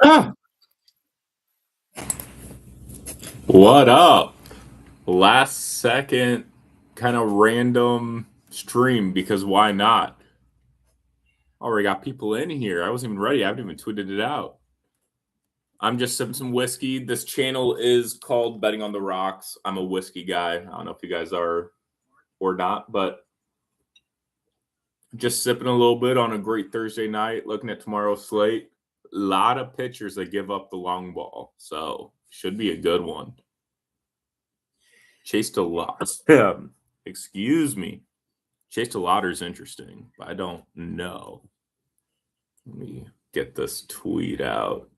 Ah, what up? Last second kind of random stream because why not? Already got people in here. I wasn't even ready. I haven't even tweeted it out. I'm just sipping some whiskey. This channel is called Betting on the Rocks. I'm a whiskey guy. I don't know if you guys are or not, but just sipping a little bit on a great Thursday night, looking at tomorrow's slate. A lot of pitchers that give up the long ball, so should be a good one. Chased a lot. Excuse me. Chase Lauder is interesting, but I don't know. Let me get this tweet out.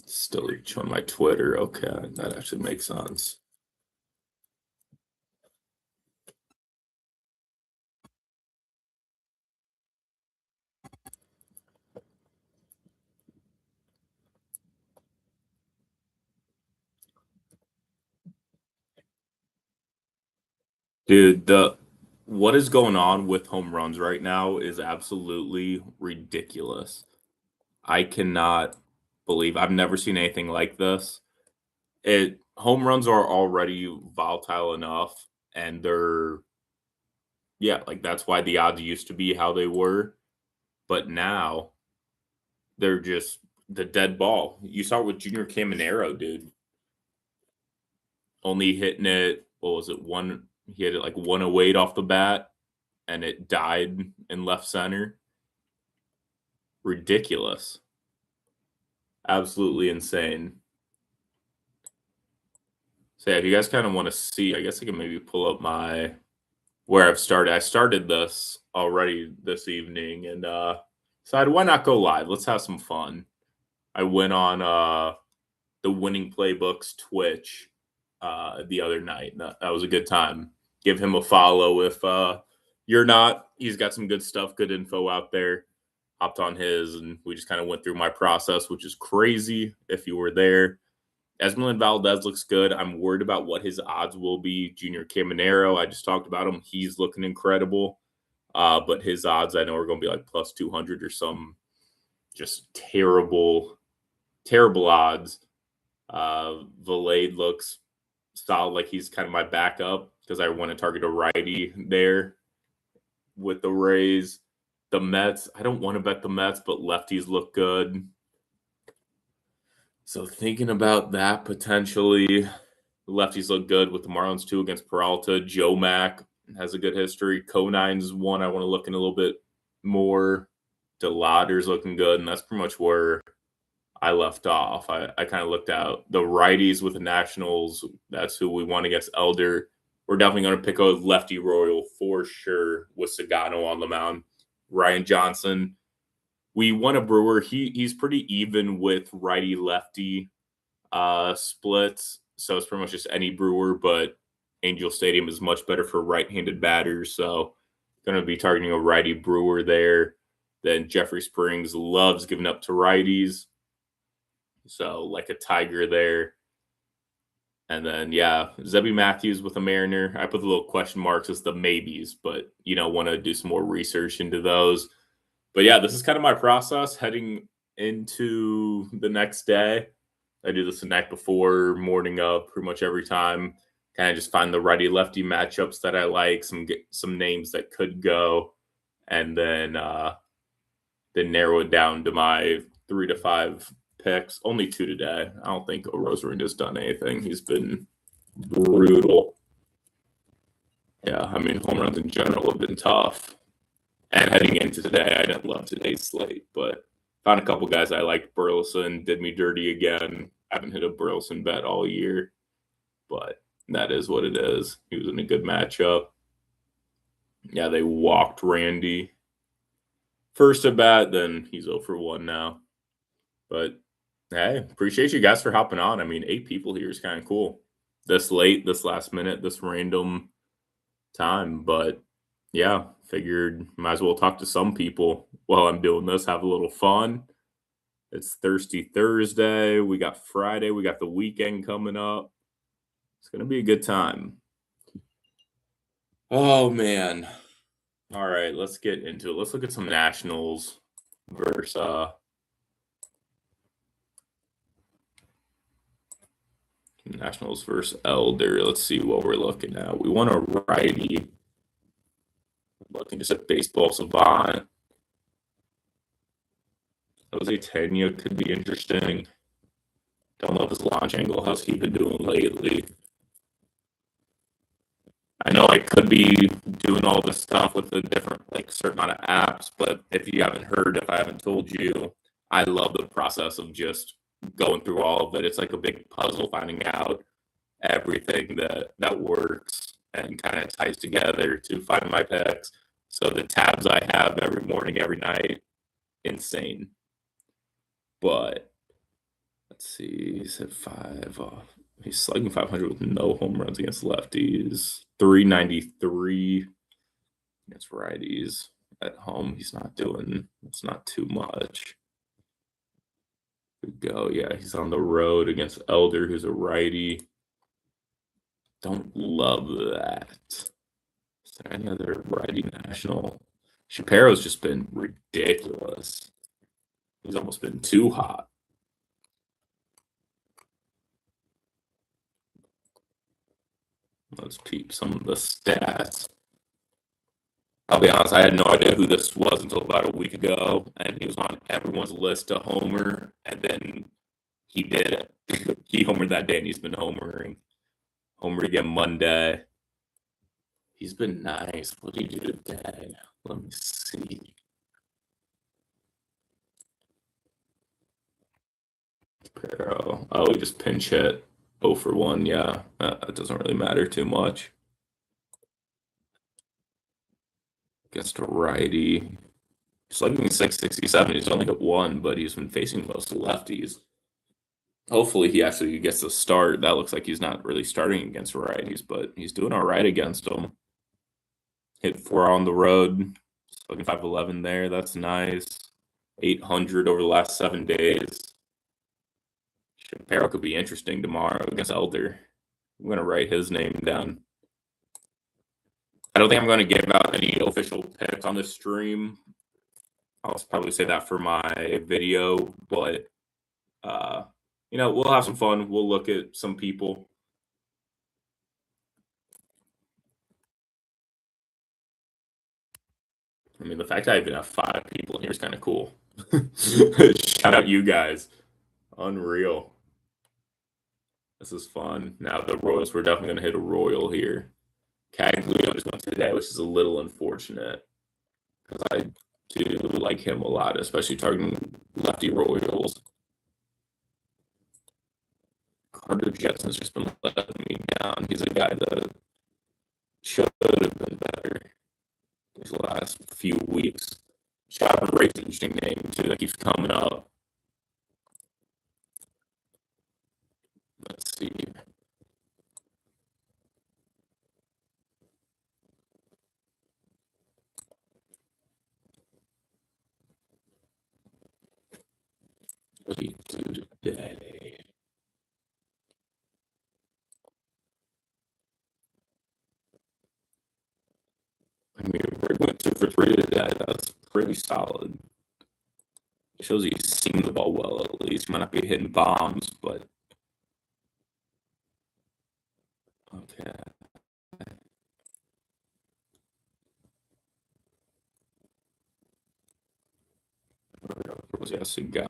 Still on my Twitter. Okay, that actually makes sense. Dude, what is going on with home runs right now is absolutely ridiculous. I cannot believe I've never seen anything like this. Home runs are already volatile enough, and like that's why the odds used to be how they were, but now they're just the dead ball. You saw it with Junior Caminero, dude. Only hitting it, what was it, he hit it like 108 off the bat, and it died in left center. Ridiculous. Absolutely insane. So yeah, if you guys kind of want to see, I guess I can maybe pull up where I've started. I started this already this evening and decided why not go live? Let's have some fun. I went on the Winning Playbooks Twitch the other night. That was a good time. Give him a follow if you're not. He's got some good stuff, good info out there. Hopped on his, and we just kind of went through my process, which is crazy if you were there. Esmeralda Valdez looks good. I'm worried about what his odds will be. Junior Caminero, I just talked about him. He's looking incredible. But his odds, I know, are going to be like plus 200 or some just terrible, terrible odds. Valade looks solid, like he's kind of my backup because I want to target a righty there with the Rays. The Mets, I don't want to bet the Mets, but lefties look good. So thinking about that potentially, the lefties look good with the Marlins too against Peralta. Joe Mack has a good history. Conine's one I want to look in a little bit more. DeLauder's looking good, and that's pretty much where I left off. I kind of looked out the righties with the Nationals. That's who we want against Elder. We're definitely going to pick a lefty Royal for sure with Sagano on the mound. Ryan Johnson. We want a Brewer. He's pretty even with righty lefty splits. So it's pretty much just any Brewer, but Angel Stadium is much better for right-handed batters. So going to be targeting a righty Brewer there. Then Jeffrey Springs loves giving up to righties. So like a Tiger there. And then, yeah, Zebby Matthews with a Mariner. I put the little question marks as the maybes, but, want to do some more research into those. But, yeah, this is kind of my process heading into the next day. I do this the night before, morning of, pretty much every time. Kind of just find the righty-lefty matchups that I like, some names that could go, and then narrow it down to my 3 to 5 picks. Only 2 today. I don't think Rosarinda's done anything. He's been brutal. Yeah, I mean, home runs in general have been tough. And heading into today, I didn't love today's slate, but found a couple guys I liked. Burleson did me dirty again. I haven't hit a Burleson bet all year, but that is what it is. He was in a good matchup. Yeah, they walked Randy first at bat, then he's 0 for 1 now. But hey, appreciate you guys for hopping on. I mean, 8 people here is kind of cool. this late, this last minute, this random time. But yeah, figured might as well talk to some people while I'm doing this, have a little fun. It's Thirsty Thursday. We got Friday. We got the weekend coming up. It's going to be a good time. Oh, man. All right, let's get into it. Let's look at some Nationals versus Elder. Let's see what we're looking at. We want a righty. Looking just at Baseball Savant. Jose Tena could be interesting. Don't know if his launch angle. How's he been doing lately? I know I could be doing all this stuff with a different, certain amount of apps, but if you haven't heard, if I haven't told you, I love the process of just going through all of it. It's like a big puzzle, finding out everything that works and kind of ties together to find my picks. So the tabs I have every morning, every night, insane. But let's see, he's at 5 off. He's slugging 500 with no home runs against lefties. 393 against righties. At home, it's not too much. Here we go. Yeah, he's on the road against Elder, who's a righty. Don't love that. Is there any other righty national? Shapiro's just been ridiculous. He's almost been too hot. Let's peep some of the stats. I'll be honest, I had no idea who this was until about a week ago, and he was on everyone's list to homer, and then he did it. He homered that day, and he's been homering. Homered again Monday. He's been nice. What did he do today? Let me see. Oh, he just pinch hit 0 for 1. Yeah, that doesn't really matter too much. Against a righty. He's slugging 667. He's only got 1, but he's been facing most lefties. Hopefully he actually gets a start. That looks like he's not really starting against righties, but he's doing all right against them. Hit 4 on the road. Slugging 511 there. That's nice. 800 over the last 7 days. Shapiro could be interesting tomorrow against Elder. I'm going to write his name down. I don't think I'm going to give out any official picks on this stream. I'll probably say that for my video, but we'll have some fun. We'll look at some people. I mean, the fact that I even have 5 people in here is kind of cool. Shout out you guys. Unreal. This is fun. Now the Royals, we're definitely going to hit a Royal here. Caglio just went today, which is a little unfortunate because I do like him a lot, especially targeting lefty Royals. Carter Jetson's just been letting me down. He's a guy that should have been better these last few weeks. Shout out Ray's interesting name too that keeps coming up. Let's see. What do you do today? I mean, we went 2 for 3 today. That's pretty solid. It shows he's seen the ball well, at least. Might not be hitting bombs, but okay. Cigana.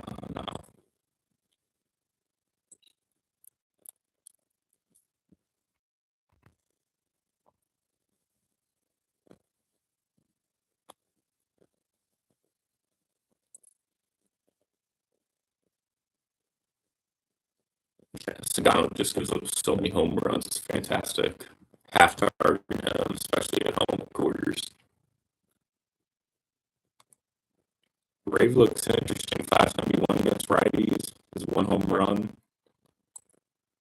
Cigano just gives up so many home runs. It's fantastic. Half target him, especially at home quarters. Rave looks interesting. 571 against righties. His 1 home run.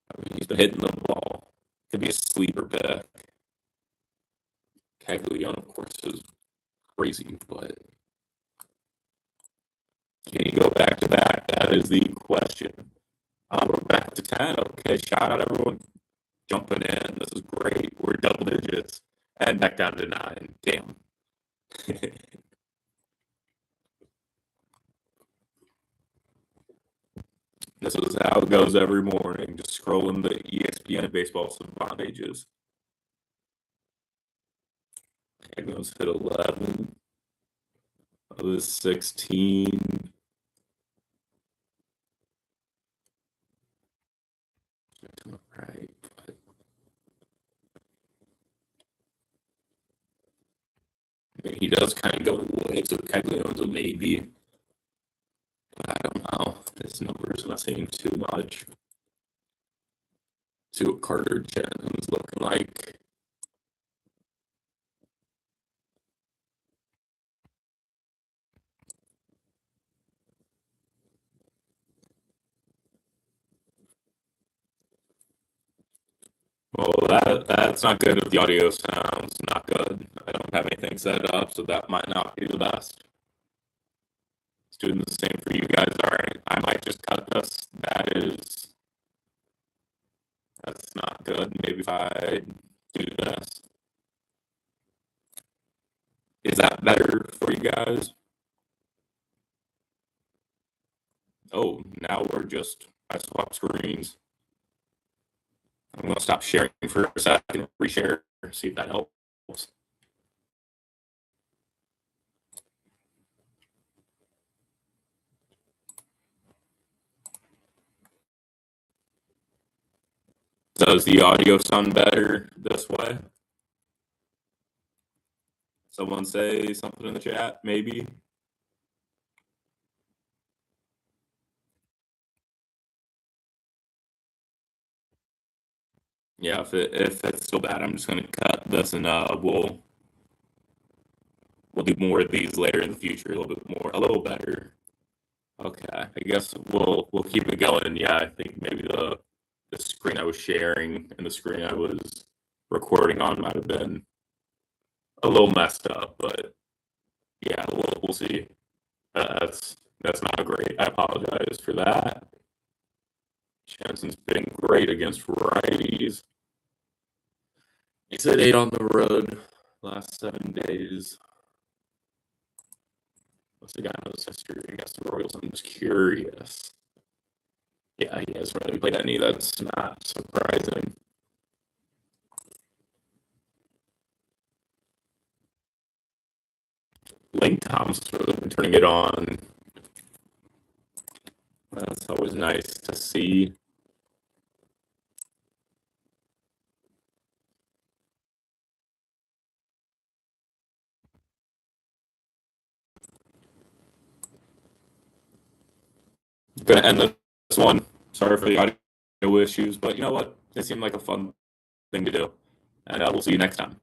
I mean, he's been hitting the ball. Could be a sleeper pick. Caglione, of course, is crazy, but can you go back to back? That is the question. We're back to 10. Okay, shout out everyone jumping in. This is great. We're double digits. And back down to 9. Damn. This is how it goes every morning. Just scrolling the ESPN and baseball savant pages. Caglianone's hit 11. Of his 16. Right. I mean, he does kind of go away, so Caglianone's a maybe. I don't know. His numbers not saying too much. See what Carter Jennings looking like. Well, that's not good if the audio sounds not good. I don't have anything set up, so that might not be the best. It's doing the same for you guys. All right, I might just cut this. That's not good. Maybe if I do this. Is that better for you guys? Oh, now I swap screens. I'm going to stop sharing for a second, reshare, see if that helps. Does the audio sound better this way? Someone say something in the chat, maybe. Yeah, if it's still bad, I'm just going to cut this and we'll do more of these later in the future, a little better. Okay, I guess we'll keep it going. Yeah, I think maybe the screen I was sharing and the screen I was recording on might have been a little messed up, but yeah, we'll see. That's not great. I apologize for that. Jensen's been great against righties. He's at 8 on the road last 7 days. What's the guy knows history against the Royals? I'm just curious. Yeah, he hasn't really played any. That's not surprising. Lane Thompson's really been turning it on. That's always nice to see. Gonna end this one. Sorry for the audio issues, but you know what? It seemed like a fun thing to do. And we'll see you next time.